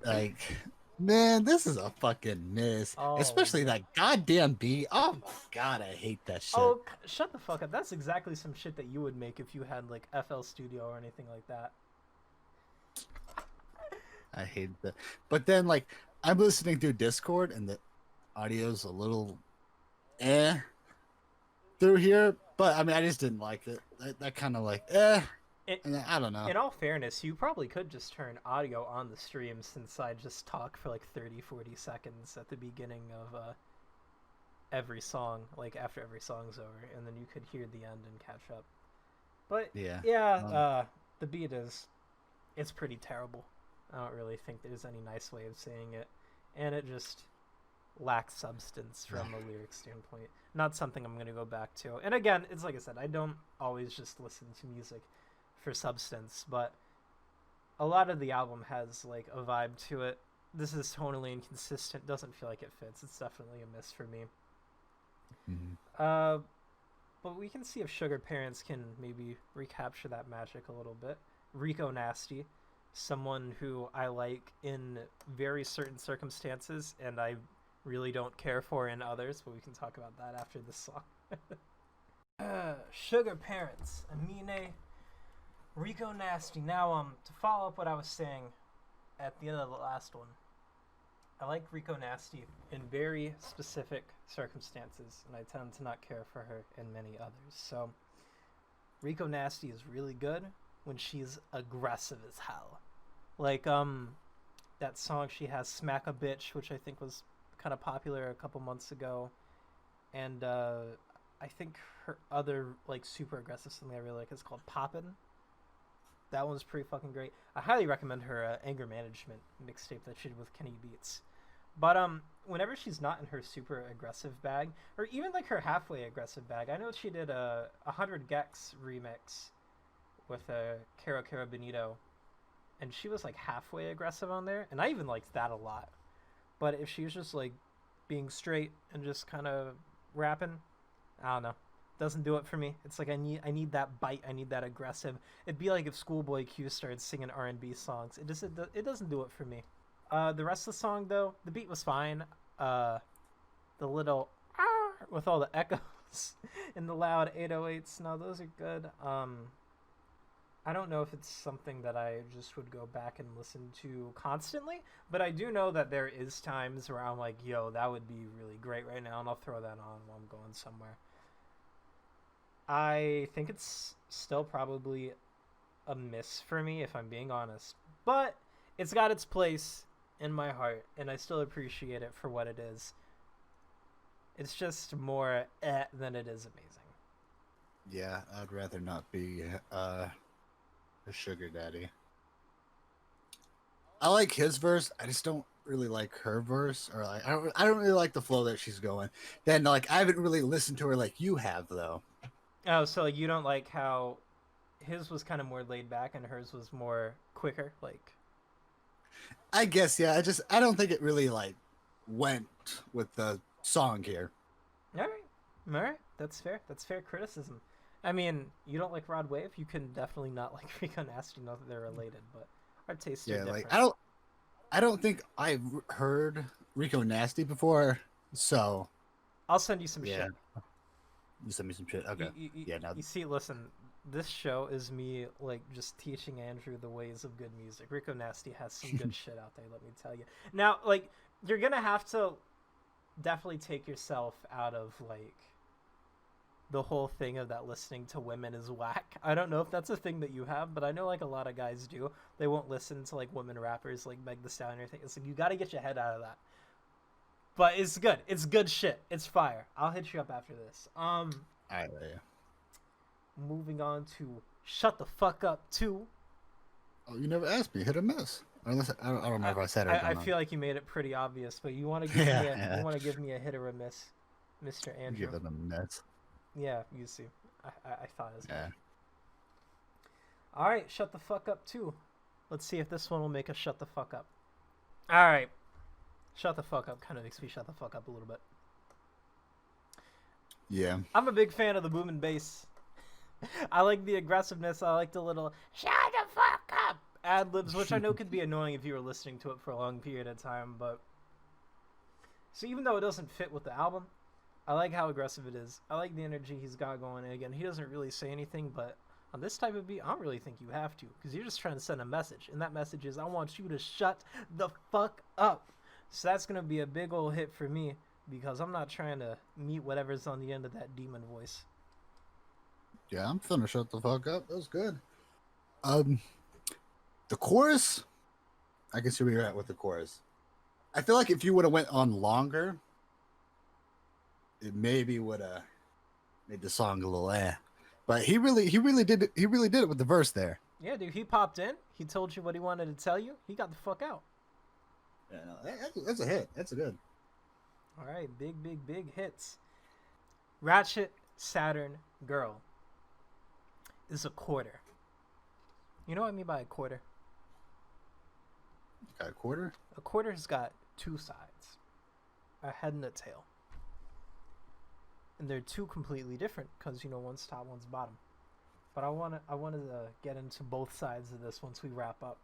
Like, man, this is a fucking miss. Oh. Especially that goddamn beat. Oh my god, I hate that shit. Oh, shut the fuck up. That's exactly some shit that you would make if you had like FL Studio or anything like that. I hate that. But then, like, I'm listening through Discord and the audio's a little through here. But I mean, I just didn't like it. That kind of like and I don't know. In all fairness, you probably could just turn audio on the stream, since I just talk for like 30-40 seconds at the beginning of every song, like after every song's over, and then you could hear the end and catch up. But the beat it's pretty terrible. I don't really think there's any nice way of saying it, and it just lacks substance from a lyric standpoint. Not something I'm going to go back to. And again, it's like I said, I don't always just listen to music for substance, but a lot of the album has like a vibe to it. This is tonally inconsistent, doesn't feel like it fits. It's definitely a miss for me. Mm-hmm. But we can see if Sugar Parents can maybe recapture that magic a little bit. Rico Nasty, someone who I like in very certain circumstances, and I really don't care for in others, but we can talk about that after this song. Sugar Parents, Amine, Rico Nasty. Now, to follow up what I was saying at the end of the last one, I like Rico Nasty in very specific circumstances, and I tend to not care for her in many others. So, Rico Nasty is really good when she's aggressive as hell. Like, that song she has, Smack a Bitch, which I think was kind of popular a couple months ago. And, I think her other, like, super aggressive something I really like is called Poppin'. That one's pretty fucking great. I highly recommend her Anger Management mixtape that she did with Kenny Beats. But whenever she's not in her super aggressive bag, or even like her halfway aggressive bag, I know she did a 100 Gex remix with Caro Caro Benito, and she was like halfway aggressive on there, and I even liked that a lot. But if she was just like being straight and just kind of rapping, I don't know. Doesn't do it for me. It's like I need that bite. I need that aggressive. It'd be like if Schoolboy Q started singing R&B songs. It doesn't do it for me. The rest of the song though, the beat was fine. The little with all the echoes and the loud 808s. No, those are good. I don't know if it's something that I just would go back and listen to constantly, but I do know that there is times where I'm like, yo, that would be really great right now, and I'll throw that on while I'm going somewhere. I think it's still probably a miss for me, if I'm being honest. But it's got its place in my heart, and I still appreciate it for what it is. It's just more than it is amazing. Yeah, I'd rather not be a sugar daddy. I like his verse. I just don't really like her verse, or like I don't really like the flow that she's going. Then like I haven't really listened to her like you have though. Oh, so like you don't like how his was kind of more laid back and hers was more quicker, like. I guess yeah. I don't think it really like went with the song here. All right, that's fair. That's fair criticism. I mean, you don't like Rod Wave, you can definitely not like Rico Nasty. Not that they're related, but our tastes are different. Like I don't think I've heard Rico Nasty before, so I'll send you some shit. You send me some shit. Okay. You see, listen, this show is me like just teaching Andrew the ways of good music. Rico Nasty has some good shit out there, let me tell you. Now, like, you're gonna have to definitely take yourself out of like the whole thing of that listening to women is whack. I don't know if that's a thing that you have, but I know like a lot of guys do. They won't listen to like women rappers like Meg Thee Stallion or anything. It's like you gotta get your head out of that. But it's good. It's good shit. It's fire. I'll hit you up after this. Alright, yeah. Moving on to Shut the Fuck Up 2. Oh, you never asked me. Hit or miss? Unless I don't remember if I said it. I feel like you made it pretty obvious, but you want to give me a hit or a miss, Mr. Andrew. Give it a miss. Yeah, you see. I thought as much. Yeah. All right, Shut the Fuck Up 2. Let's see if this one will make us shut the fuck up. All right. Shut the fuck up kind of makes me shut the fuck up a little bit. Yeah. I'm a big fan of the boom and bass. I like the aggressiveness. I like the little shut the fuck up ad libs, which I know could be annoying if you were listening to it for a long period of time. But so even though it doesn't fit with the album, I like how aggressive it is. I like the energy he's got going. And again, he doesn't really say anything, but on this type of beat, I don't really think you have to, because you're just trying to send a message, and that message is I want you to shut the fuck up. So that's gonna be a big old hit for me, because I'm not trying to meet whatever's on the end of that demon voice. Yeah, I'm finna shut the fuck up. That was good. The chorus, I can see where you're at with the chorus. I feel like if you would have went on longer, it maybe would have made the song a little But he really did it with the verse there. Yeah, dude, he popped in. He told you what he wanted to tell you. He got the fuck out. Yeah, no, that's a hit. That's a good. All right, big hits. Ratchet Saturn Girl is a quarter. You know what I mean by a quarter? Got a quarter? A quarter's got two sides, a head and a tail. And they're two completely different because, one's top, one's bottom. But I wanted to get into both sides of this once we wrap up.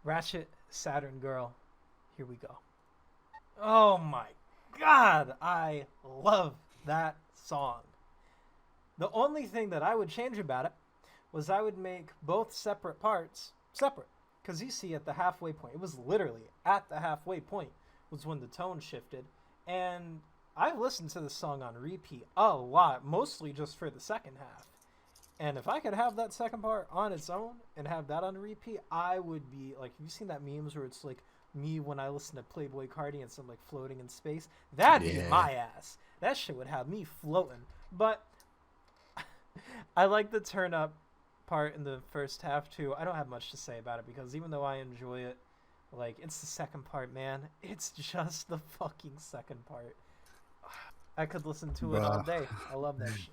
Ratchet Saturn Girl, here we go. Oh my god, I love that song. The only thing that I would change about it was I would make both separate parts separate. Because you see at the halfway point, it was literally at the halfway point was when the tone shifted. And I've listened to this song on repeat a lot, mostly just for the second half. And if I could have that second part on its own and have that on repeat, I would be like, have you seen that memes where it's like me when I listen to Playboy Cardi and some like floating in space? That'd be my ass. That shit would have me floating. But I like the turn up part in the first half too. I don't have much to say about it because even though I enjoy it, like, it's the second part, man. It's just the fucking second part. I could listen to it all day. I love that shit.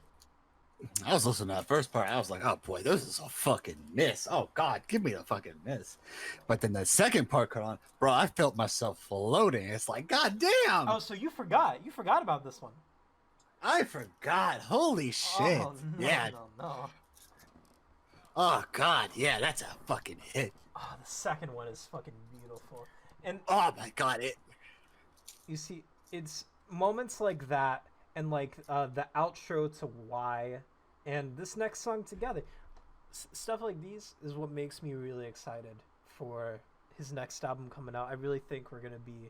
I was listening to that first part. I was like, oh boy, this is a fucking miss. Oh god, give me a fucking miss. But then the second part cut on, bro, I felt myself floating. It's like, god damn. Oh, so you forgot about this one. I forgot. Holy shit. Oh, no, yeah. No. Oh god, yeah, that's a fucking hit. Oh, the second one is fucking beautiful. And oh my god, you see, it's moments like that and like the outro to Why and this next song together. Stuff like these is what makes me really excited for his next album coming out. I really think we're going to be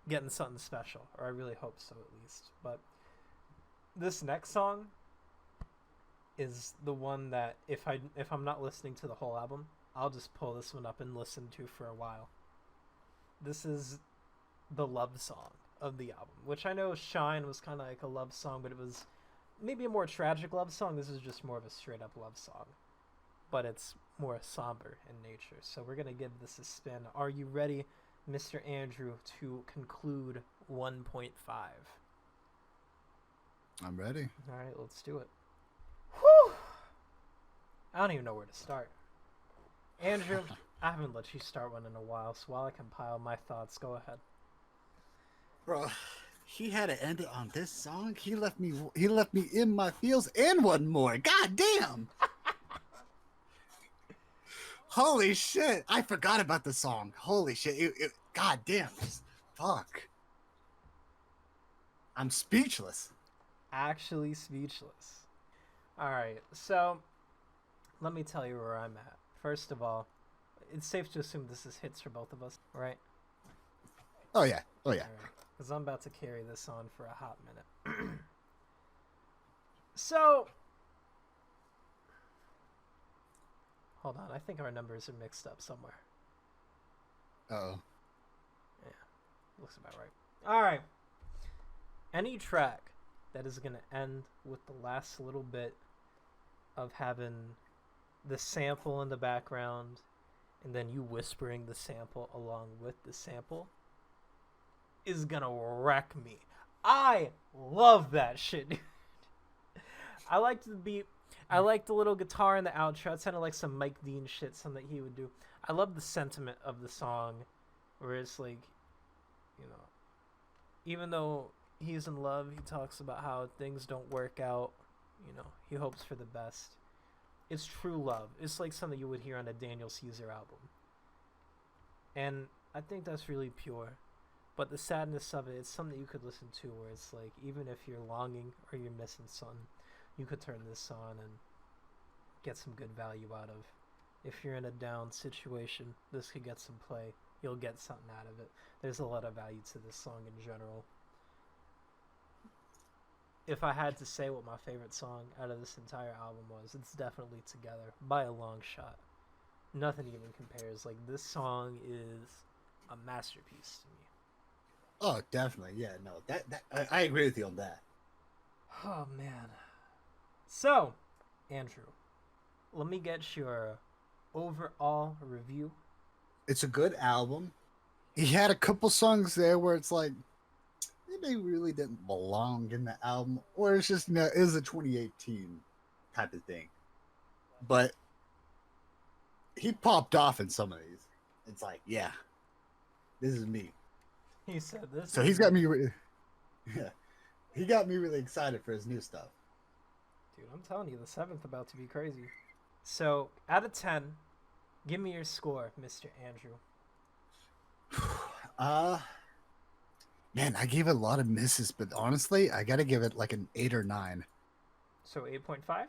getting something special, or I really hope so at least. But this next song is the one that if I'm not listening to the whole album, I'll just pull this one up and listen to for a while. This is the love song of the album, which I know Shine was kind of like a love song, but it was maybe a more tragic love song. This is just more of a straight up love song, but it's more somber in nature. So we're gonna give this a spin. Are you ready, Mr. Andrew, to conclude 1.5? I'm ready. All right, let's do it. Whew! I don't even know where to start. Andrew, I haven't let you start one in a while, so while I compile my thoughts, go ahead. Bro, he had to end it on this song. He left me in my feels and one more. God damn. Holy shit. I forgot about the song. Holy shit. God damn. Fuck. I'm speechless. Actually speechless. Alright, so let me tell you where I'm at. First of all, it's safe to assume this is hits for both of us, right? Oh yeah. Oh yeah. Because I'm about to carry this on for a hot minute. So, hold on. I think our numbers are mixed up somewhere. Uh-oh. Yeah, looks about right. All right. Any track that is going to end with the last little bit of having the sample in the background and then you whispering the sample along with the sample is gonna wreck me. I love that shit, dude. I like the beat. I like the little guitar in the outro. It sounded like some Mike Dean shit, something that he would do. I love the sentiment of the song, where it's like, you know, even though he's in love, he talks about how things don't work out. You know, he hopes for the best. It's true love. It's like something you would hear on a Daniel Caesar album. And I think that's really pure. But the sadness of it, it's something you could listen to where it's like, even if you're longing or you're missing something, you could turn this on and get some good value out of. If you're in a down situation, this could get some play. You'll get something out of it. There's a lot of value to this song in general. If I had to say what my favorite song out of this entire album was, it's definitely Together, by a long shot. Nothing even compares. Like, this song is a masterpiece to me. Oh, definitely. Yeah, no, I agree with you on that. Oh, man. So, Andrew, let me get your overall review. It's a good album. He had a couple songs there where it's like, they really didn't belong in the album, or it's just, it is a 2018 type of thing. But he popped off in some of these. It's like, yeah, this is me. He said this. So he's got me. Yeah, he got me really excited for his new stuff. Dude, I'm telling you, the 7th about to be crazy. So, out of 10, give me your score, Mr. Andrew. Man, I gave it a lot of misses, but honestly, I gotta give it like an 8 or 9. So 8.5?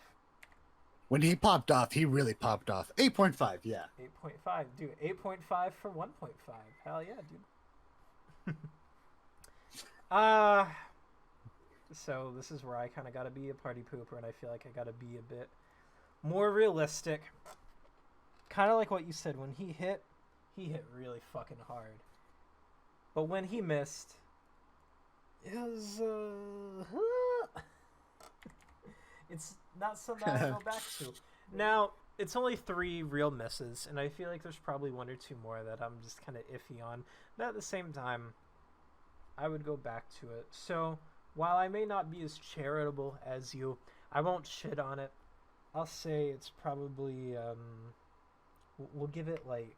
When he popped off, he really popped off. 8.5, yeah. 8.5, dude. 8.5 for 1.5. Hell yeah, dude. So this is where I kind of gotta be a party pooper, and I feel like I gotta be a bit more realistic. Kind of like what you said. When he hit really fucking hard. But when he missed, it was it's not something I go back to. Now, it's only 3 real misses, and I feel like there's probably 1 or 2 more that I'm just kind of iffy on. But at the same time, I would go back to it. So, while I may not be as charitable as you, I won't shit on it. I'll say it's probably, we'll give it like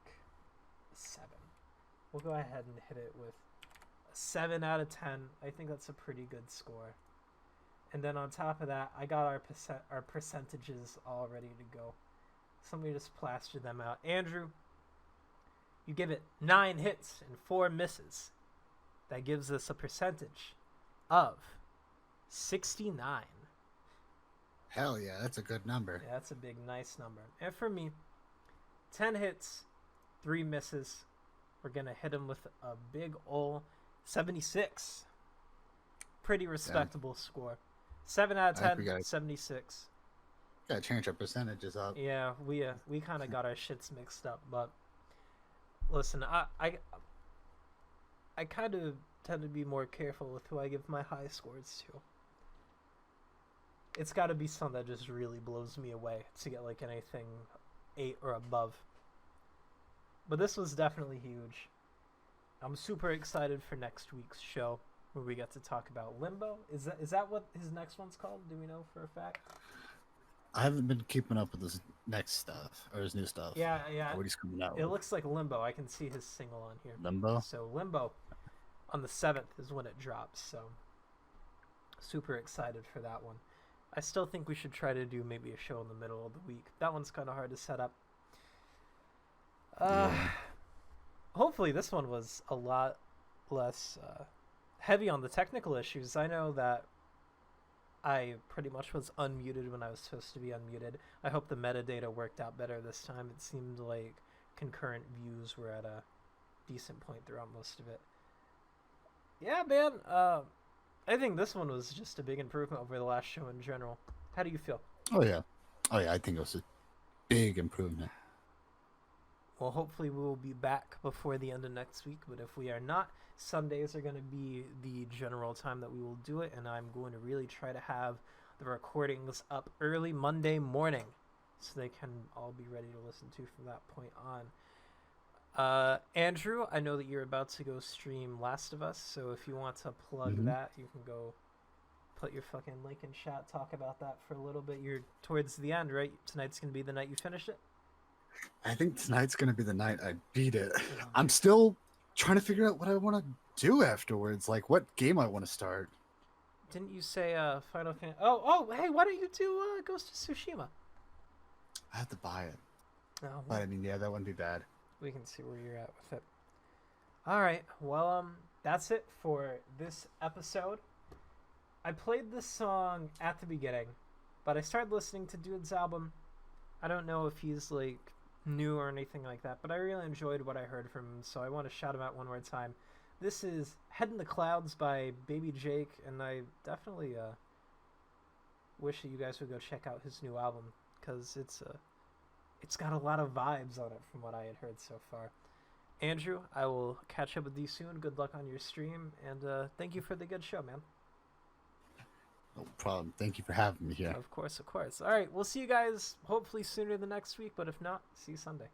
7. We'll go ahead and hit it with a 7 out of 10. I think that's a pretty good score. And then on top of that, I got our percentages all ready to go. So let me just plaster them out. Andrew, you give it 9 hits and 4 misses. That gives us a percentage of 69. Hell yeah, that's a good number. Yeah, that's a big, nice number. And for me, 10 hits, 3 misses. We're going to hit him with a big ol' 76. Pretty respectable score. 7 out of 10, 76. Gotta change our percentages up. Yeah, we kind of got our shits mixed up. But listen, I kind of tend to be more careful with who I give my high scores to. It's got to be something that just really blows me away to get like anything 8 or above. But this was definitely huge. I'm super excited for next week's show where we get to talk about Limbo. Is that what his next one's called? Do we know for a fact? I haven't been keeping up with his next stuff or his new stuff. Yeah. What he's coming out It with. looks like Limbo. I can see his single on here. Limbo? So Limbo on the 7th is when it drops. So super excited for that one. I still think we should try to do maybe a show in the middle of the week. That one's kind of hard to set up. Hopefully this one was a lot less heavy on the technical issues. I know that I pretty much was unmuted when I was supposed to be unmuted. I hope the metadata worked out better this time. It seemed like concurrent views were at a decent point throughout most of it. Yeah, man. I think this one was just a big improvement over the last show in general. How do you feel? Oh yeah, I think it was a big improvement. Well, hopefully we will be back before the end of next week, but if we are not, Sundays are going to be the general time that we will do it, and I'm going to really try to have the recordings up early Monday morning so they can all be ready to listen to from that point on. Andrew, I know that you're about to go stream Last of Us, so if you want to plug that, you can go put your fucking link in chat. Talk about that for a little bit. You're towards the end, right? Tonight's gonna be the night you finish it. I think tonight's gonna be the night I beat it. Oh. I'm still trying to figure out what I want to do afterwards. Like what game I want to start. Didn't you say Final Fantasy? Oh, hey, why don't you do Ghost of Tsushima? I have to buy it. Oh, But I mean, yeah, that wouldn't be bad. we can see where you're at with it. All right, well, that's it for this episode. I played this song at the beginning, but I started listening to Dude's album. I don't know if he's like new or anything like that, but I really enjoyed what I heard from him, so I want to shout him out one more time. This is Head in the Clouds by Baby Jake, and I definitely wish that you guys would go check out his new album, because it's got a lot of vibes on it from what I had heard so far. Andrew, I will catch up with you soon. Good luck on your stream, and thank you for the good show, man. No problem. Thank you for having me here. Of course, of course. All right, we'll see you guys hopefully sooner than next week, but if not, see you Sunday.